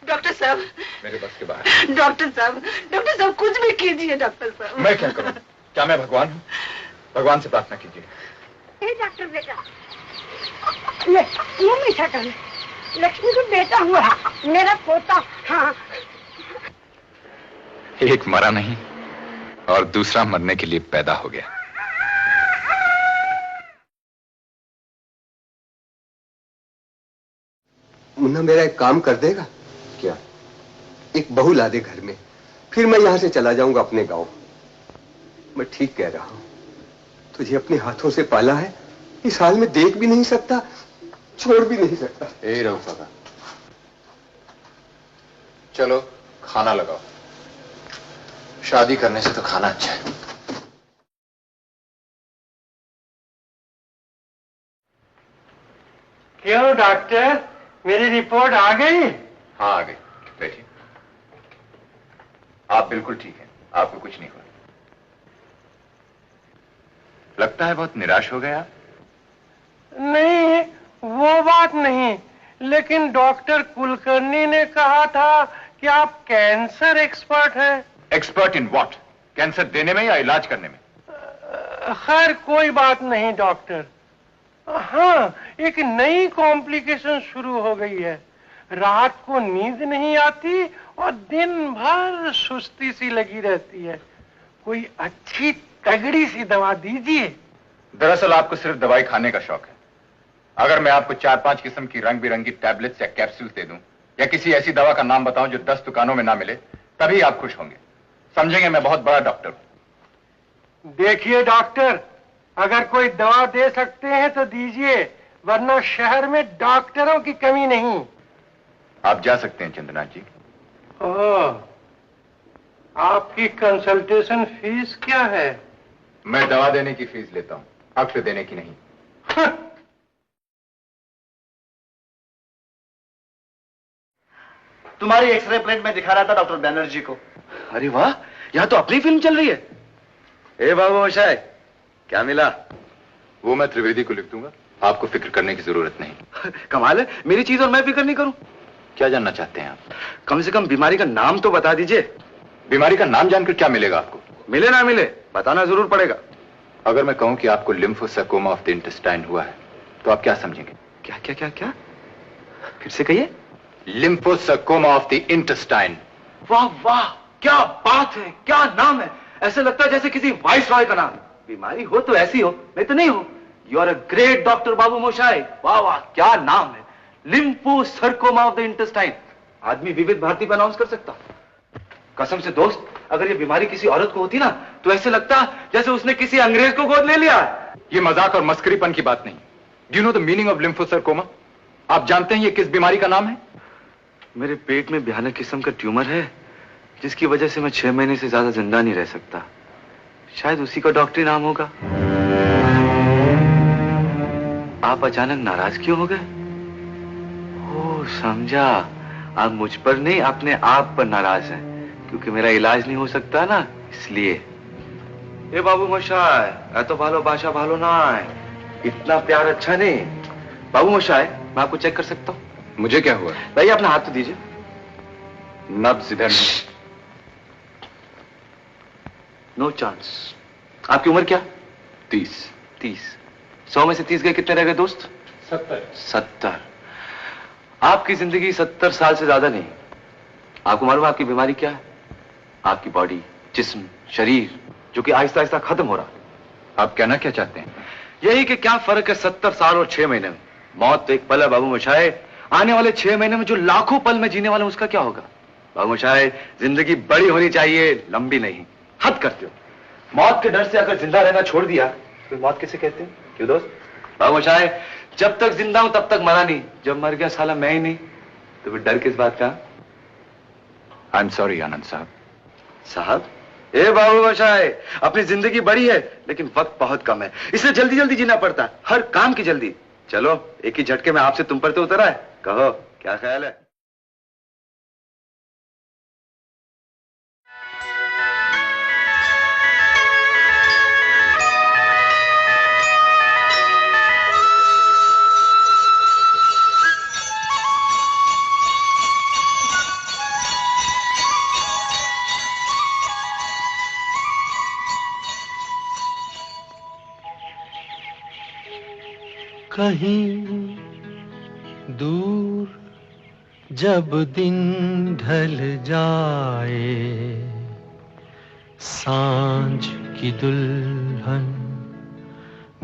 Doctor साहब, मेरे बस के बाहर। डॉक्टर साहब कुछ भी कीजिए डॉक्टर साहब। मैं क्या करूं? क्या मैं भगवान हूं? भगवान से प्रार्थना कीजिए। डॉक्टर बेटा, ले मुंह मीठा कर ले। लक्ष्मी को बेटा हुआ, मेरा पोता। हाँ, एक मरा नहीं और दूसरा मरने के लिए पैदा हो गया। मुन्ना मेरा एक काम कर देगा क्या? एक बहू ला दे घर में, फिर मैं यहां से चला जाऊंगा अपने गांव। मैं ठीक कह रहा हूं, तुझे अपने हाथों से पाला है, इस हाल में देख भी नहीं सकता, छोड़ भी नहीं सकता। ए रहो काका, चलो खाना लगाओ। शादी करने से तो खाना अच्छा है। क्यों डॉक्टर, मेरी रिपोर्ट आ गई? हाँ आ गई, बैठिए। आप बिल्कुल ठीक हैं, आपको कुछ नहीं हुआ। लगता है बहुत निराश हो गए आप। नहीं, वो बात नहीं, लेकिन डॉक्टर कुलकर्णी ने कहा था कि आप कैंसर एक्सपर्ट हैं। Expert in what? कैंसर देने में या इलाज करने में? खैर कोई बात नहीं डॉक्टर। हाँ, एक नई कॉम्प्लिकेशन शुरू हो गई है। रात को नींद नहीं आती और दिन भर सुस्ती सी लगी रहती है। कोई अच्छी तगड़ी सी दवा दीजिए। दरअसल आपको सिर्फ दवाई खाने का शौक है। अगर मैं आपको 4-5 किस्म की रंग बिरंगी टैबलेट्स या कैप्सूल्स दे दूं, या किसी ऐसी दवा का नाम बताऊं जो 10 दुकानों में ना मिले, तभी आप खुश होंगे, समझेंगे मैं बहुत बड़ा डॉक्टर हूं। देखिए डॉक्टर, अगर कोई दवा दे सकते हैं तो दीजिए, वरना शहर में डॉक्टरों की कमी नहीं। आप जा सकते हैं चंद्रनाथ जी। ओह, आपकी कंसल्टेशन फीस क्या है? मैं दवा देने की फीस लेता हूं, अक्स देने की नहीं। तुम्हारी एक्सरे प्रिंट में दिखा रहा था डॉक्टर बैनर्जी को। अरे वाह, यहाँ तो अपनी फिल्म चल रही है। ए बाबू मशाय, क्या मिला? वो मैं त्रिवेदी को लिख दूंगा, आपको फिक्र करने की जरूरत नहीं। कमाल है, मेरी चीज और मैं फिक्र नहीं करूं। क्या जानना चाहते हैं आप? कम से कम बीमारी का नाम तो बता दीजिए। बीमारी का नाम जानकर क्या मिलेगा आपको? मिले ना मिले, बताना जरूर पड़ेगा। अगर मैं कहूं कि आपको लिम्फोसार्कोमा ऑफ द इंटेस्टाइन हुआ है, तो आप क्या समझेंगे? क्या क्या क्या क्या? फिर से कहिए। लिम्फोसार्कोमा ऑफ द इंटेस्टाइन। वाह वाह, क्या बात है, क्या नाम है। ऐसे लगता है जैसे किसी वाइस रॉय का नाम। बीमारी हो तो ऐसी हो, नहीं तो नहीं हो। You are a great doctor बाबू मोशाय। वाह वाह, क्या नाम है, लिम्फोसार्कोमा ऑफ द इंटेस्टाइन। आदमी विविध भारती पे अनाउंस कर सकता। कसम से दोस्त, अगर ये बीमारी किसी औरत को होती ना, तो ऐसे लगता जैसे उसने किसी अंग्रेज को गोद ले लिया। ये मजाक और मस्करीपन की बात नहीं। Do you know the meaning of lymphosarcoma? आप जानते हैं ये किस बीमारी का नाम है? मेरे पेट में भयानक किस्म का ट्यूमर है, जिसकी वजह से मैं 6 महीने से ज्यादा जिंदा नहीं रह सकता। शायद उसी का डॉक्टरी नाम होगा। आप अचानक नाराज क्यों हो गए? ओह समझा, आप मुझ पर नहीं अपने आप पर नाराज हैं, क्योंकि मेरा इलाज नहीं हो सकता ना, इसलिए। ए बाबू मोशाय, तो भालो बाशा भालो ना है, इतना प्यार अच्छा नहीं। बाबू मोशाय, मैं आपको चेक कर सकता हूँ? मुझे क्या हुआ? भाई अपना हाथ तो दीजिए। नब्ज इधर नहीं। No chance. आपकी उम्र क्या? 30। 100 में से 30 गए, कितने रह गए दोस्त? 70। आपकी जिंदगी 70 साल से ज्यादा नहीं। आपको मालूम है आपकी बीमारी क्या है? आपकी बॉडी, जिस्म, शरीर, जो कि आहिस्ता आहिस्ता खत्म हो रहा। आप कहना क्या चाहते हैं? यही कि क्या फर्क है 70 साल और 6 महीने में। मौत तो एक पल है बाबू मोशाय। आने वाले 6 महीने में जो लाखों पल में जीने वाले, उसका क्या होगा? बाबू मोशाय, जिंदगी बड़ी होनी चाहिए, लंबी नहीं। हद करते हो। मौत के डर से अगर जिंदा रहना छोड़ दिया तो मौत किसे कहते हैं? क्यों दोस्त? बाबू मोशाय, जब तक जिंदा हूं तब तक मरा नहीं, जब मर गया साला मैं ही नहीं, तो फिर डर किस बात का? आई एम सॉरी आनंद साहब। साहब? ए बाबू मोशाय, अपनी जिंदगी बड़ी है, लेकिन वक्त बहुत कम है, इसलिए जल्दी जल्दी जीना पड़ता है, हर काम की जल्दी। चलो एक ही झटके में आपसे तुम पर तो उतरा है, कहो क्या ख्याल है? कहीं दूर जब दिन ढल जाए, सांझ की दुल्हन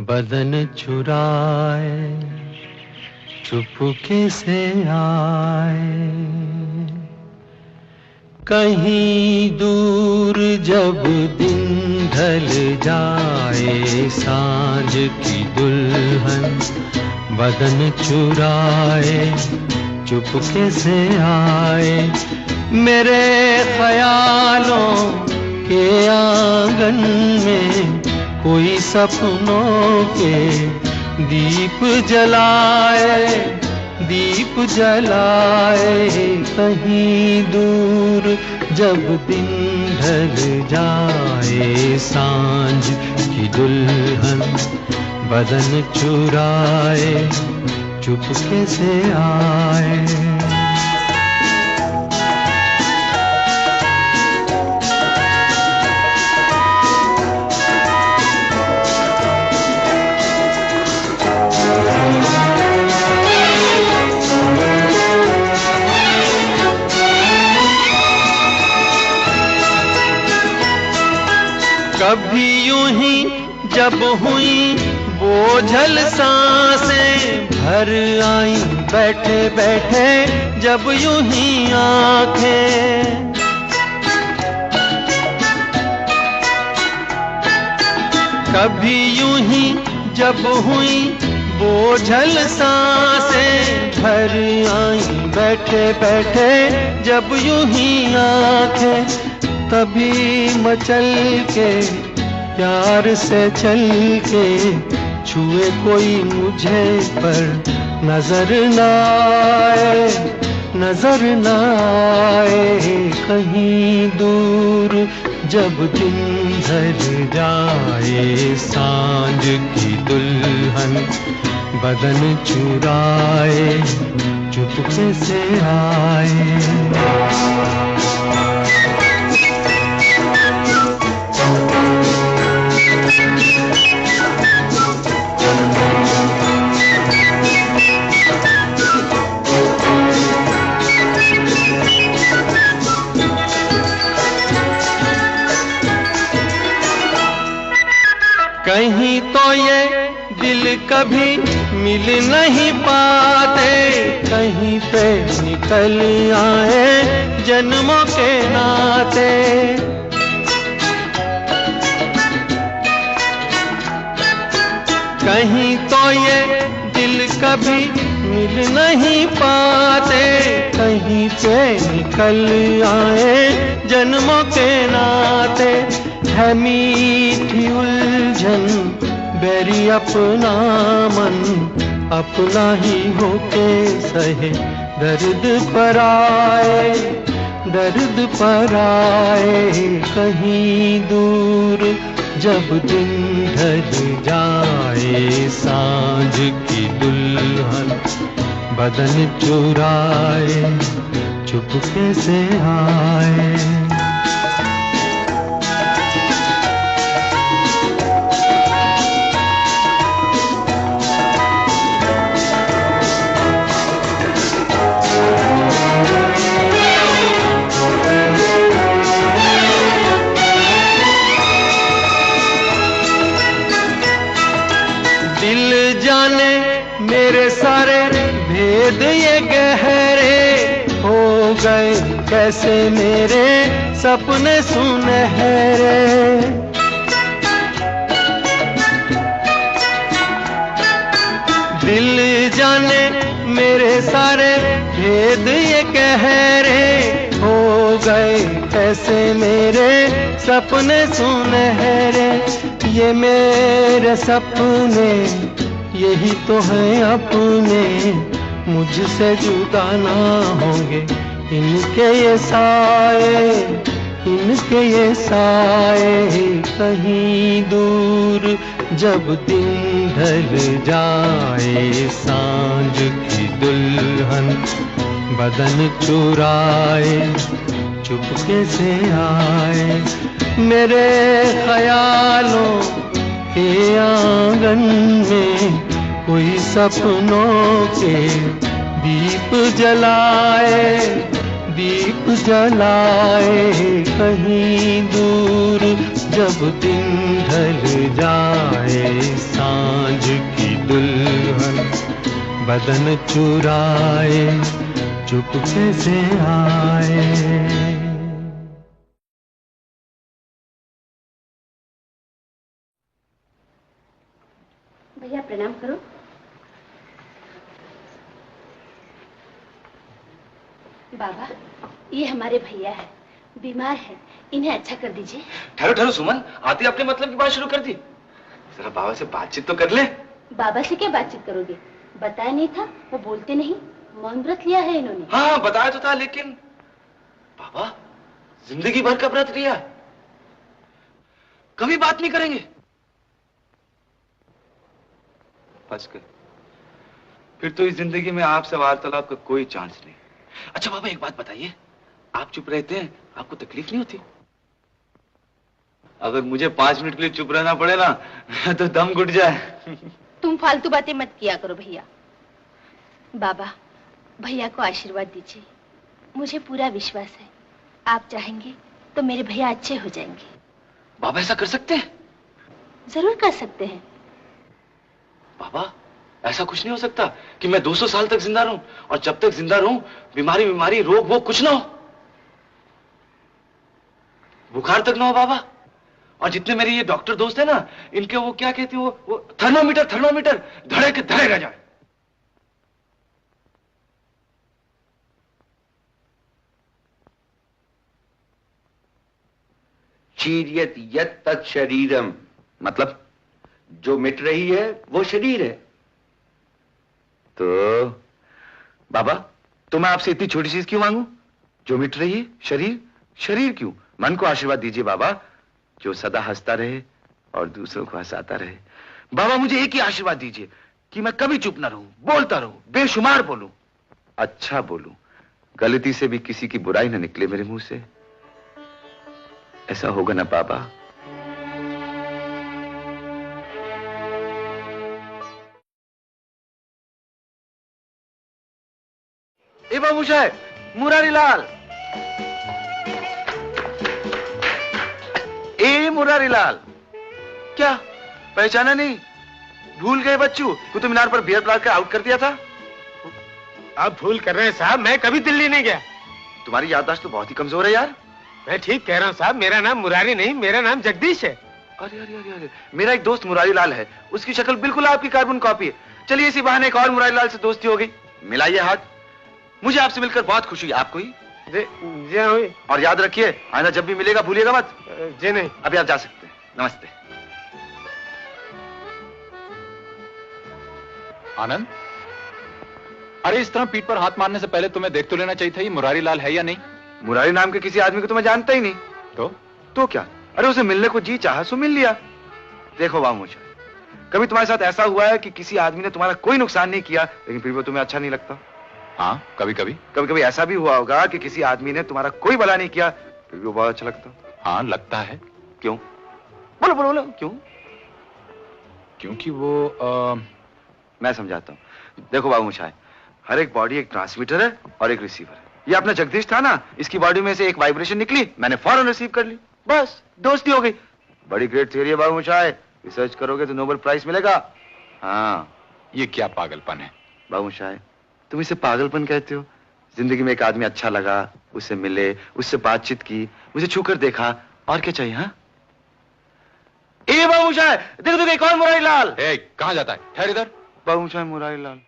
बदन चुराए, चुपके से आए। कहीं दूर जब दिन ढल जाए, सांझ की दुल्हन बदन चुराए, चुपके से आए। मेरे ख्यालों के आंगन में कोई सपनों के दीप जलाए, दीप जलाए। कहीं दूर जब दिन ढल जाए, सांझ की दुल्हन बदन चुराए, चुपके से आए। कभी यूं ही जब हुई बोझल सांसें भर आई, बैठे बैठे जब यूं ही आंखें। कभी यूं ही जब हुई बोझल सांसें भर आई, बैठे बैठे जब यूं ही आंखें। तभी मचल के प्यार से चल के छुए कोई मुझे पर नजर न आए, नजर न आए। कहीं दूर जब दिन ढल जाए, सांझ की दुल्हन बदन चुराए, चुपके से आए। कहीं तो ये दिल कभी मिल नहीं पाते, कहीं पे निकल आए जन्मों के नाते। कहीं तो ये दिल कभी मिल नहीं पाते, कहीं पे निकल आए जन्मों के नाते। है मीठी उलझन बैरी अपना मन, अपना ही होके सहे दर्द पर आए, दर्द पर आए। कहीं दूर जब दिन ढल जाए, सांझ की दुल्हन बदन चुराए, चुपके से आए। दिल जाने मेरे सारे भेद ये गहरे हो गए, कैसे मेरे सपने सुनहरे। दिल जाने मेरे सारे भेद ये गहरे हो गए, कैसे मेरे सपने सुनहरे। ये मेरे सपने यही तो हैं अपने, मुझसे जुदा ना होंगे इनके ये साए, इनके ये साए। कहीं दूर जब दिन ढल जाए, सांझ की दुल्हन बदन चुराए, चुपके से आए। मेरे ख्यालों के आंगन में कोई सपनों के दीप जलाए कहीं दूर, जब दिन ढल जाए सांझ की दुल्हन बदन चुराए चुपके से आए। भैया प्रणाम करो। बाबा, ये हमारे भैया है, बीमार है, इन्हें अच्छा कर दीजिए। ठहरो ठहरो सुमन, आते अपने मतलब की बात शुरू कर दी। जरा बाबा से बातचीत तो कर ले। बाबा से क्या बातचीत करोगे? बताया नहीं था, वो बोलते नहीं, मौन व्रत लिया है इन्होंने। हाँ बताया तो था, लेकिन बाबा जिंदगी भर का व्रत लिया, कभी बात नहीं करेंगे। फंस गए। फिर तो इस जिंदगी में आपसे वार्तालाप का कोई चांस नहीं। अच्छा बाबा एक बात बताइए, आप चुप रहते हैं, आपको तकलीफ नहीं होती? अगर मुझे 5 मिनट के लिए चुप रहना पड़े ना तो दम घुट जाए। तुम फालतू बातें मत किया करो भैया। बाबा, भैया को आशीर्वाद दीजिए, मुझे पूरा विश्वास है आप चाहेंगे तो मेरे भैया अच्छे हो जाएंगे। बाबा ऐसा कर सकते हैं? जरूर कर सकते हैं। बाबा ऐसा कुछ नहीं हो सकता कि मैं 200 साल तक जिंदा रहूं, और जब तक जिंदा रहूं बीमारी रोग वो कुछ ना हो, बुखार तक ना हो बाबा। और जितने मेरे ये डॉक्टर दोस्त हैं ना, इनके वो क्या कहते हैं, वो थर्मोमीटर धड़े के धड़े रह जाए। चीरियत यत तत् शरीरम, मतलब जो मिट रही है वो शरीर है। तो बाबा, तो मैं आपसे इतनी छोटी चीज क्यों मांगू? जो मिट रही है शरीर क्यों? मन को आशीर्वाद दीजिए बाबा, जो सदा हंसता रहे और दूसरों को हंसाता रहे। बाबा मुझे एक ही आशीर्वाद दीजिए कि मैं कभी चुप ना रहूं, बोलता रहूं, बेशुमार बोलूं, अच्छा बोलूं, गलती से भी किसी की बुराई ना निकले मेरे मुंह से। ऐसा होगा ना बाबा? ए बाबूशाह, मुरारी लाल, मुरारी लाल, क्या पहचाना नहीं? भूल गए बच्चू? कुतुब मीनार पर बियर प्लाट का आउट कर दिया था। आप भूल कर रहे हैं साहब, मैं कभी दिल्ली नहीं गया। तुम्हारी याददाश्त तो बहुत ही कमजोर है यार। मैं ठीक कह रहा हूँ साहब, मेरा नाम मुरारी नहीं, मेरा नाम जगदीश है। अरे अरे अरे अरे, मेरा एक दोस्त मुरारी लाल है, उसकी शक्ल बिल्कुल आपकी कार्बन कॉपी है। चलिए इसी बहाने एक और मुरारी लाल से दोस्ती हो गई। मिलाइए हाथ। मुझे आपसे मिलकर बहुत खुशी। आपको ही? जी हुई। और याद रखिए, आइंदा जब भी मिलेगा भूलिएगा मत। जी नहीं। अभी आप जा सकते हैं। नमस्ते। आनंद, अरे इस तरह पीठ पर हाथ मारने से पहले तुम्हें देख तो लेना चाहिए था ये मुरारी लाल है या नहीं। मुरारी नाम के किसी आदमी को तो मैं जानता ही नहीं। तो क्या? अरे उसे मिलने को जी चाहा सो मिल लिया। देखो बाबूशाह, कभी तुम्हारे साथ ऐसा हुआ है कि किसी आदमी ने तुम्हारा कोई नुकसान नहीं किया लेकिन फिर वो तुम्हें अच्छा नहीं लगता? हाँ, कभी कभी ऐसा भी हुआ होगा कि किसी आदमी ने तुम्हारा कोई भला नहीं किया फिर भी वो बहुत अच्छा लगता? हाँ, लगता है। क्यों? बोलो बोलो बोलो, क्यों? क्योंकि वो मैं समझाता हूँ। देखो बाबूशाह, हर एक बॉडी एक ट्रांसमीटर है और एक रिसीवर है। ये अपना जगदीश था ना, इसकी बॉडी में से एक वाइब्रेशन निकली, मैंने फौरन रिसीव कर ली, बस दोस्ती हो गई। बड़ी ग्रेट थियरी है बाबूशाह, रिसर्च करोगे तो नोबेल प्राइज मिलेगा। हाँ। ये क्या पागलपन है बाबूशाह? तुम इसे पागलपन कहते हो? जिंदगी में एक आदमी अच्छा लगा, उससे मिले, उससे बातचीत की, उसे छूकर देखा, और क्या चाहिए? हाँ ए बाबूशाह, देखो देखो एक और मुरारी लाल। कहाँ जाता है? ठहर इधर। बाबूशाह मुरारी लाल।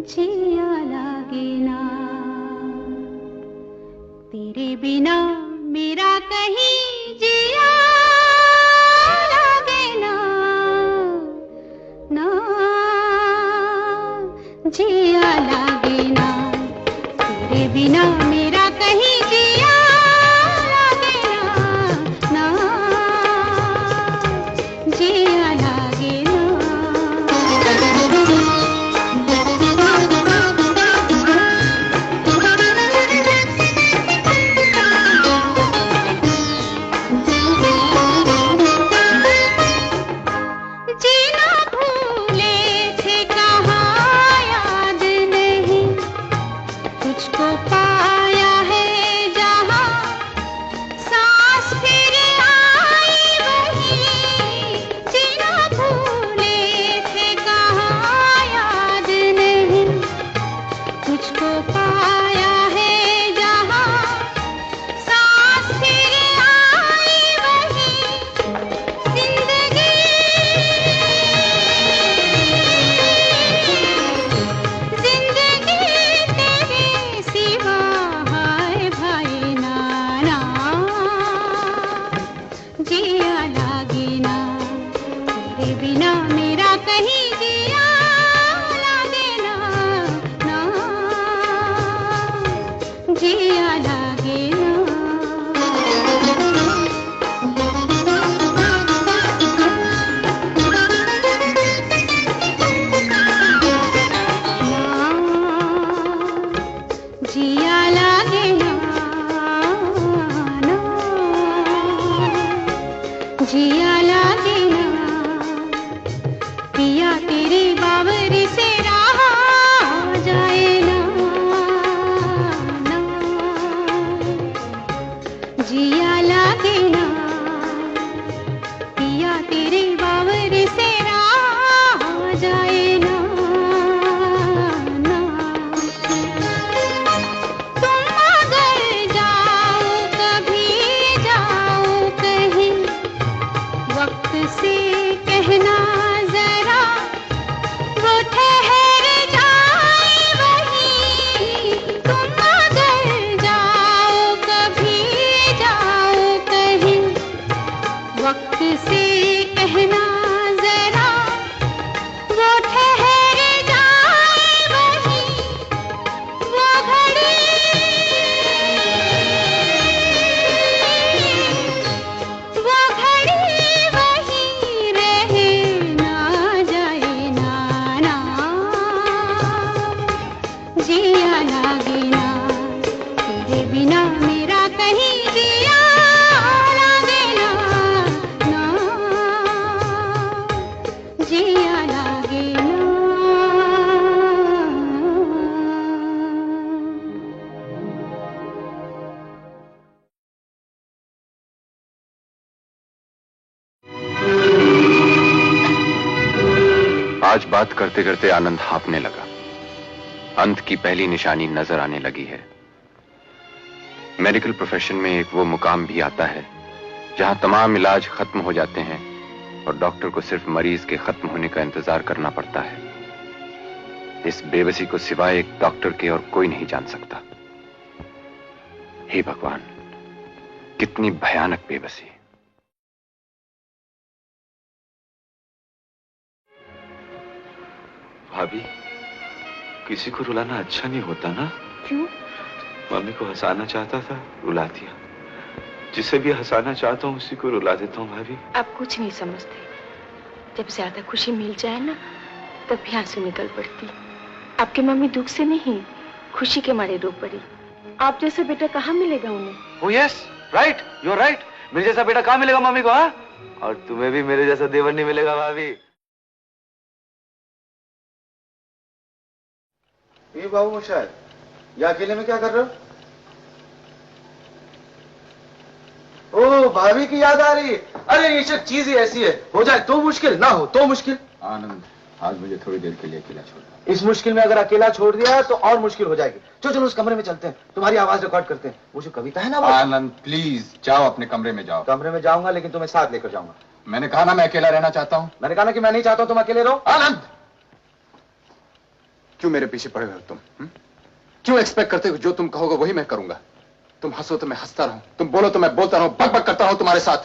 जिया लागे ना तेरे बिना, मेरा कहीं जिया लागे ना, ना जिया लागे ना तेरे बिना, मेरा कहीं जिया लागे ना, ना जिया लागे ना। लागे ना, पिया तेरे बावर से रहा जाए ना, जिया लागे ना, पिया तेरे बावर से रहा जाए ना, तुम अगर जाओ कभी जाओ कहीं, वक्त से कहना जरा वो ठहर जाए वहीं, तुम अगर जाओ कभी जाओ कहीं, वक्त से कहना जरा वो ठहर जाए वहीं, वो घड़ी वहीं रहे ना जाए ना, जिया लागे ना, तेरे बिना मेरा कहीं जिया लागे ना, जिया लागे ना। आज बात करते करते आनंद हाँफने लगा। अंत की पहली निशानी नजर आने लगी है। मेडिकल प्रोफेशन में एक वो मुकाम भी आता है जहां तमाम इलाज खत्म हो जाते हैं और डॉक्टर को सिर्फ मरीज के खत्म होने का इंतजार करना पड़ता है। इस बेबसी को सिवाय एक डॉक्टर के और कोई नहीं जान सकता। हे भगवान, कितनी भयानक बेबसी। भाभी, किसी को रुलाना अच्छा नहीं होता ना? क्यों? मम्मी को हंसाना चाहता था, रुला दिया। जिसे भी हंसाना चाहता हूँ उसी को रुला देता हूँ भाभी। आप कुछ नहीं समझते। जब ज्यादा खुशी मिल जाए ना, तब भी आंसू निकल पड़ती। आपकी मम्मी दुख से नहीं, खुशी के मारे रो पड़ी। आप जैसा बेटा कहाँ मिलेगा उन्हें? Oh yes, right, you are right. मेरे जैसा बेटा कहाँ मिलेगा मम्मी को? हाँ, और तुम्हें भी मेरे जैसा देवर नहीं मिलेगा भाभी। ये बाबू मुशाहिद, ये अकेले में क्या कर रहे हो? ओ, भाभी की याद आ रही है। अरे ये सब चीज ही ऐसी है, हो जाए तो मुश्किल, ना हो तो मुश्किल। आनंद, आज मुझे थोड़ी देर के लिए अकेला छोड़ दो। इस मुश्किल में अगर अकेला छोड़ दिया तो और मुश्किल हो जाएगी। चलो चलो उस कमरे में चलते हैं, तुम्हारी आवाज रिकॉर्ड करते हैं। वो जो कविता है ना, आनंद प्लीज जाओ, अपने कमरे में जाओ। कमरे में जाऊंगा लेकिन तुम्हें साथ लेकर जाऊंगा। मैंने कहा ना मैं अकेला रहना चाहता हूँ। मैंने कहा ना कि मैं नहीं चाहता हूं तुम अकेले रहो। आनंद, क्यों मेरे पीछे पड़े हुए हो तुम? क्यों एक्सपेक्ट करते हो जो तुम कहोगे वही मैं करूंगा? तुम हंसो तो मैं हंसता रहूं, तुम बोलो तो मैं बोलता रहूं, बक बक करता रहूं तुम्हारे साथ।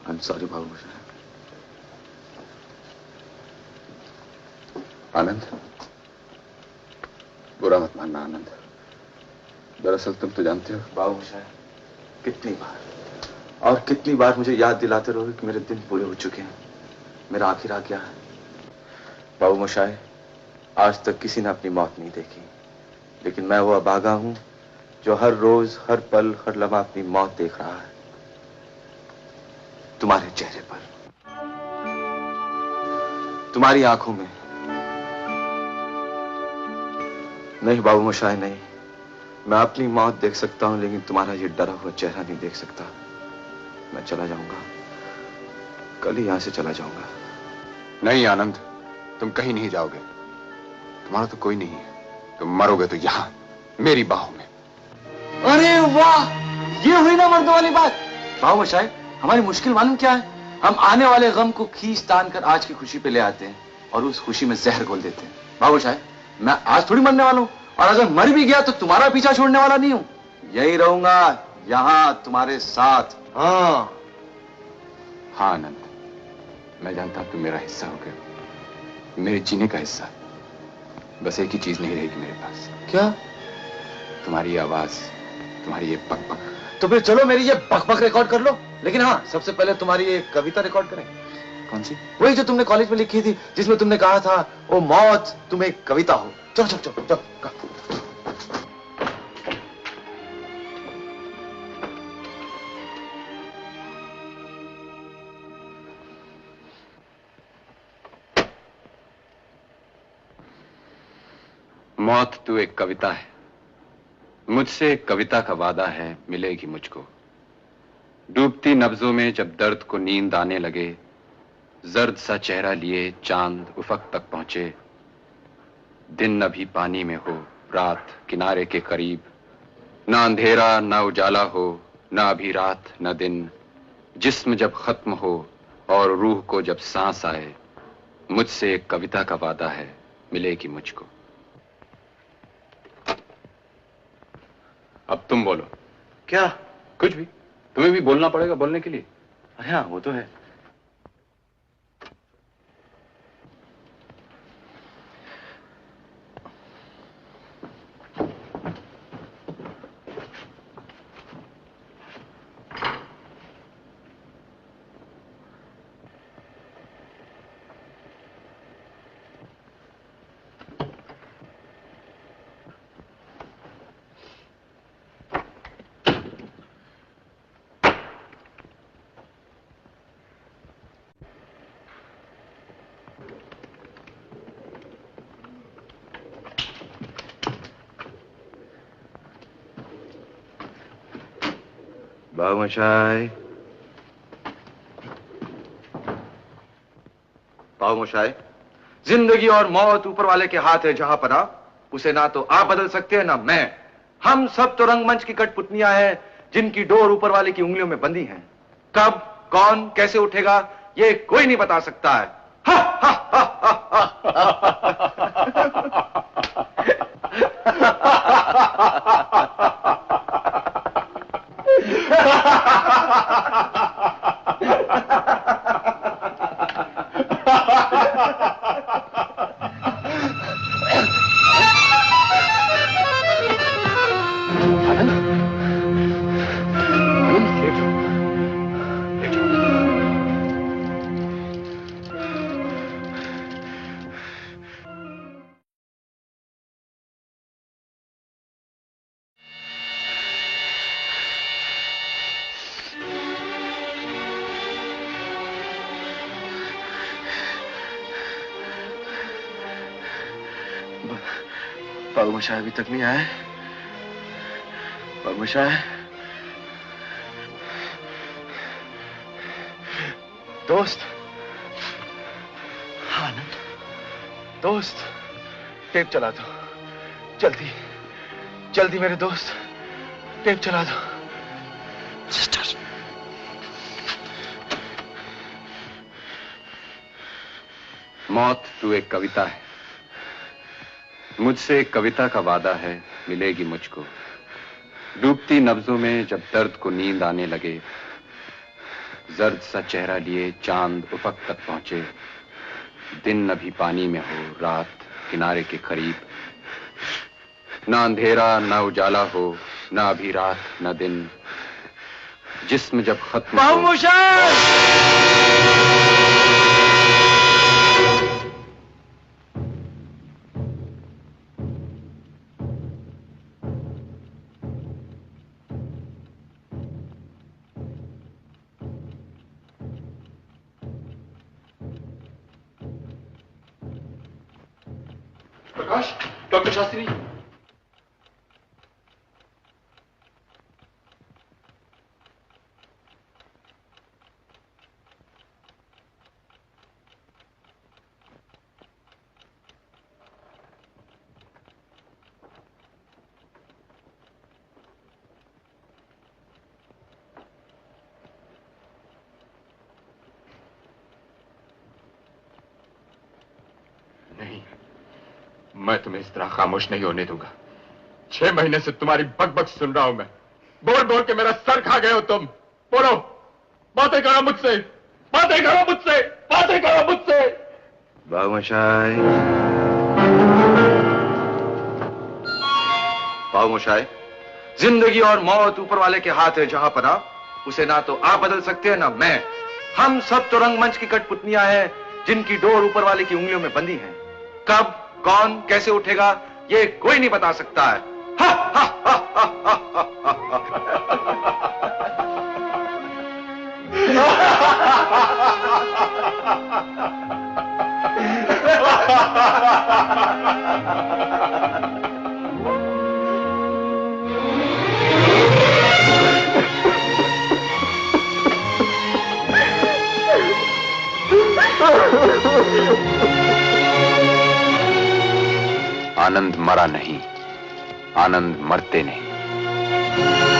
आई एम सॉरी बाबू मुशाहिद। आनंद, बुरा मत मानना आनंद। दरअसल तुम तो जानते हो बाबू मुशाहिद, कितनी बार और कितनी बार मुझे याद दिलाते रहोगे कि मेरे दिन पूरे हो चुके हैं, मेरा आखिर आ गया है। बाबू मुशाहिद, आज तक किसी ने अपनी मौत नहीं देखी, लेकिन मैं वो अभागा हूं जो हर रोज, हर पल, हर लम्हा अपनी मौत देख रहा है। तुम्हारे चेहरे पर, तुम्हारी आंखों में। नहीं बाबू मुशाहिद, नहीं। मैं अपनी मौत देख सकता हूं, लेकिन तुम्हारा ये डरा हुआ चेहरा नहीं देख सकता। मैं चला जाऊंगा, कल ही यहां से चला जाऊंगा। नहीं आनंद, तुम कहीं नहीं जाओगे। तुम्हारा तो कोई नहीं है। तुम मरोगे तो यहां, मेरी बाहों में। अरे वाह, ये हुई ना मर्दों वाली बात। बाबू मुशाहिद, हमारी मुश्किल मालूम क्या है? हम आने वाले गम को खींच तान कर आज की खुशी पे ले आते हैं और उस खुशी में जहर घोल देते हैं। बाबू मुशाहिद, मैं आज थोड़ी मरने वाला हूं, और अगर मर भी गया तो तुम्हारा पीछा छोड़ने वाला नहीं हूं। यही रहूंगा, यहां तुम्हारे साथ। हाँ हाँ आनंद, मैं जानता तुम मेरा हिस्सा हो गए, मेरे जीने का हिस्सा। बस एक ही चीज नहीं रहेगी मेरे पास। क्या? तुम्हारी आवाज, तुम्हारी ये पक पक। तो फिर चलो मेरी ये बक बक रिकॉर्ड कर लो, लेकिन हाँ, सबसे पहले तुम्हारी ये कविता रिकॉर्ड करें। कौन सी? वही जो तुमने कॉलेज में लिखी थी, जिसमें तुमने कहा था ओ मौत तुम एक कविता हो। चलो चलो चलो चलो। मौत तू एक कविता है, मुझसे एक कविता का वादा है, मिलेगी मुझको। डूबती नब्जों में जब दर्द को नींद आने लगे, जर्द सा चेहरा लिए चांद उफक तक पहुंचे। दिन अभी पानी में हो, रात किनारे के करीब, ना अंधेरा ना उजाला हो, ना अभी रात ना दिन। जिस्म जब खत्म हो और रूह को जब सांस आए, मुझसे एक कविता का वादा है, मिलेगी मुझको। अब तुम बोलो। क्या? कुछ भी, तुम्हें भी बोलना पड़ेगा बोलने के लिए। हाँ वो तो है। बाबूमशाई, बाबूमशाई, जिंदगी और मौत ऊपर वाले के हाथ है जहां पना, उसे ना तो आप बदल सकते हैं ना मैं। हम सब तो रंगमंच की कठपुतलियां हैं जिनकी डोर ऊपर वाले की उंगलियों में बंधी है। कब कौन कैसे उठेगा ये कोई नहीं बता सकता है। हा, हा, हा, हा, बाबूमशाई अभी तक नहीं आए। बाबूमशाई, दोस्त, आनंद, दोस्त, टेप चला दो जल्दी, जल्दी मेरे दोस्त, टेप चला दो। सिस्टर, मौत तू एक कविता है, मुझसे एक कविता का वादा है, मिलेगी मुझको। डूबती नब्जों में जब दर्द को नींद आने लगे, जर्द सा चेहरा लिए चांद उफक तक पहुंचे। दिन अभी पानी में हो, रात किनारे के करीब, ना अंधेरा ना उजाला हो, ना अभी रात ना दिन। जिस्म जब खत्म हो। प्रकाश, डॉक्टर शास्त्री। नहीं, मैं तुम्हें इस तरह खामोश नहीं होने दूंगा। 6 महीने से तुम्हारी बकबक सुन रहा हूं मैं। बोल बोल के मेरा सर खा गए हो तुम। बोलो, बातें करो मुझसे, बातें करो मुझसे, बातें करो मुझसे। बाबूमशाई, बाबूमशाई, जिंदगी और मौत ऊपर वाले के हाथ है जहां पना, उसे ना तो आप बदल सकते हैं ना मैं। हम सब तो रंगमंच की कठपुतलियां हैं जिनकी डोर ऊपर वाले की उंगलियों में बंधी है। कब कौन कैसे उठेगा ये कोई नहीं बता सकता है। हा, हा, हा, हा, हा, हा, हा, हा, हा। आनंद मरा नहीं, आनंद मरते नहीं।